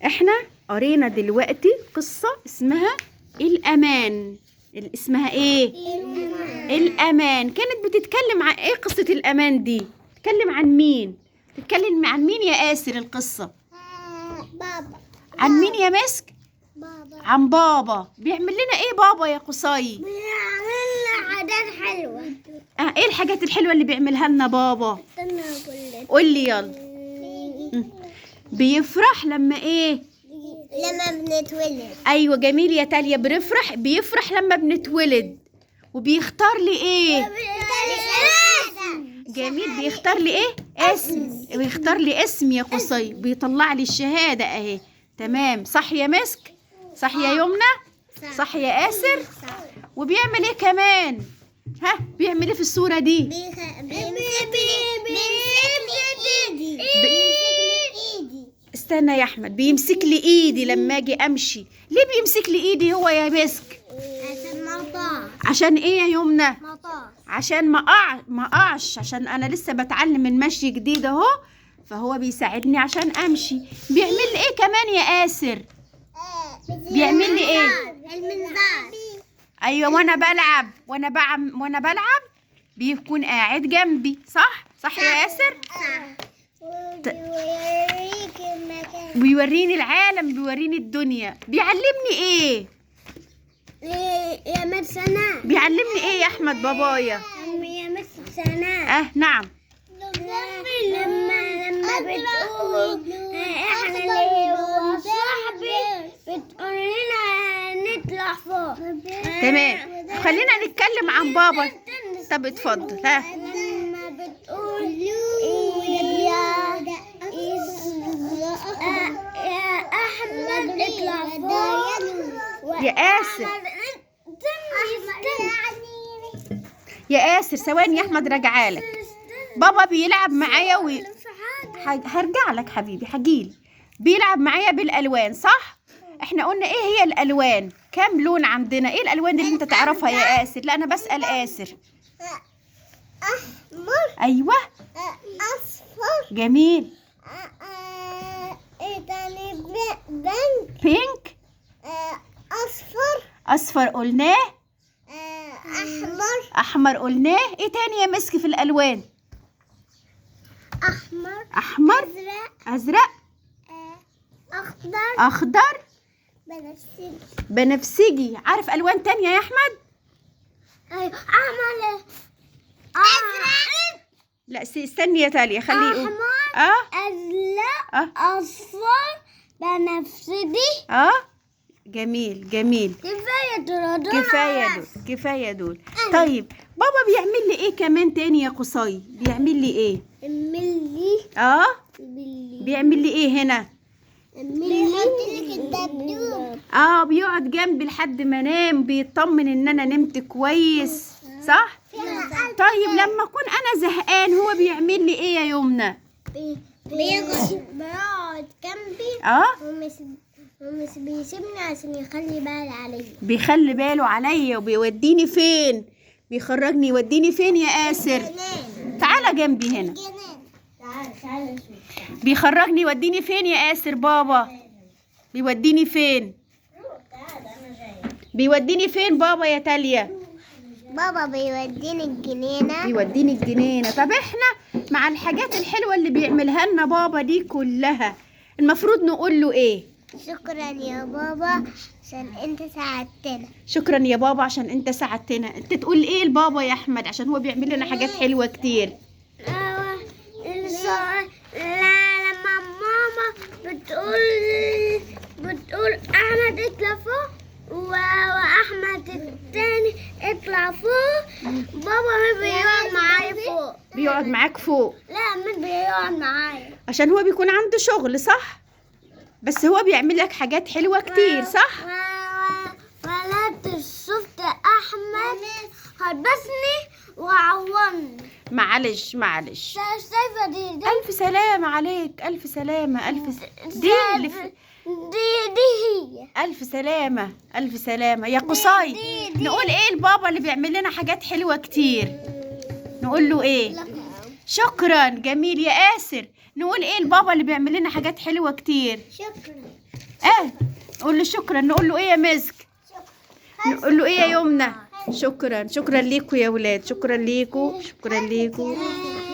احنا قرينا دلوقتي قصة اسمها الأمان. اسمها ايه؟ الأمان. كانت بتتكلم عن ايه قصة الأمان دي؟ تتكلم عن مين؟ تتكلم عن مين يا آسر القصة؟ بابا. عن مين يا مسك؟ بابا عن بابا. بيعمل لنا ايه بابا يا قصي؟ بيعمل لنا عادات حلوة. ايه الحاجات الحلوة اللي بيعملها لنا بابا؟ استنى اقول لك. قول لي يلا. بيفرح لما ايه؟ لما بنتولد. ايوه جميل يا تاليا. بيفرح لما بنتولد. وبيختار لي ايه؟ جميل. بيختار لي ايه؟ اسم. بيختار لي اسم يا قصي. بيطلع لي الشهادة اهي. تمام. صح يا مسك؟ صح يا يمنى؟ صح يا آسر؟ وبيعمل ايه كمان؟ ها بيعمل ايه في الصورة دي؟ بيمسك ايدي. استنى يا احمد. بيمسك لي ايدي لما اجي امشي. ليه بيمسك لي ايدي هو يا مسك؟ عشان مطاع. عشان ايه يا يمنى؟ مطاع. عشان ما اقعش. عشان انا لسه بتعلم المشي جديد اهو، فهو بيساعدني عشان امشي. بيعمل لي ايه كمان يا آسر؟ بيعمل لي ايه؟ المنظار. ايوه. وانا بلعب بيكون قاعد جنبي. صح يا آسر؟ وبيوريك المكان. بيوريني العالم، بيوريني الدنيا. بيعلمني ايه؟ يا مس سناء. بيعلمني ايه يا احمد بابايا؟ يا مس سناء. نعم. لما بتقول احنا اللي هو صاحبي بتقول لنا نطلع فوق. تمام. خلينا نتكلم عن بابا. طب اتفضل. لما بتقول يا احمد اطلع فوق. يا آسر. يا آسر ثواني يا احمد راجعالك. بابا بيلعب معايا هرجع لك حبيبي. هجيلي. بيلعب معايا بالالوان. صح؟ احنا قلنا ايه هي الالوان؟ كام لون عندنا؟ ايه الالوان اللي انت تعرفها يا آسر؟ لا انا بسأل آسر. احمر. ايوه. اصفر. جميل. ايه تاني؟ بنك. بينك. اصفر قلناه. احمر قلناه. ايه تاني يا مسك في الالوان؟ احمر. ازرق. اخضر. بنفسجي. عارف الوان تانية يا احمد؟ ايوه. احمر. لا استني يا تاليا خليه يقول. ازرق. اصفر. بنفسجي. جميل. كفايه دول. طيب بابا بيعمل لي ايه كمان تاني يا قصي؟ بيعمل لي ايه؟ بيعمل لي ايه هنا؟ بيحط لك الدبدوب. بيقعد جنبي لحد ما انام. بيطمن ان انا نمت كويس. صح؟ طيب لما اكون انا زهقان هو بيعمل لي ايه يا يمنى؟ بيقعد جنبي. ومش بيسيبني عشان يخلي باله عليا. بيخلي باله عليا. وبيوديني فين؟ بيخرجني يوديني فين يا آسر؟ تعالى جنبي هنا. تعال بيخرجني يوديني فين يا آسر بابا؟ بيوديني فين؟ بيوديني فين بابا يا تاليا؟ بابا بيوديني الجنينة. بيوديني الجنينة. طب احنا مع الحاجات الحلوة اللي بيعملها لنا بابا دي كلها المفروض نقول له ايه؟ شكرا يا بابا عشان انت ساعدتنا. شكرا يا بابا عشان انت ساعدتنا. انت تقول ايه لبابا يا احمد عشان هو بيعمل لنا حاجات حلوة كتير؟ لما ماما بتقول احمد اطلع فوق واحمد التاني اطلع فوق، بابا ما بيقعد معايا فوق. بيقعد معاك فوق؟ لا مش بيقعد معايا عشان هو بيكون عنده شغل. صح؟ بس هو بيعمل لك حاجات حلوة كتير. صح؟ ولاد شفت احمد هلبسني وعورني. معلش. شايفه دي ألف سلامة عليك. ألف سلامة. دي هي. ألف سلامة يا قصي. نقول ايه لبابا اللي بيعمل لنا حاجات حلوة كتير؟ نقول له ايه؟ شكرا. جميل يا آسر. نقول ايه لبابا اللي بيعمل لنا حاجات حلوة كتير؟ شكرا. نقول له شكرا. نقول له ايه يا مسك؟ نقول له ايه يا يمنى؟ شكرا. شكرا ليكوا يا ولاد، شكرا ليكوا، شكرا ليكوا.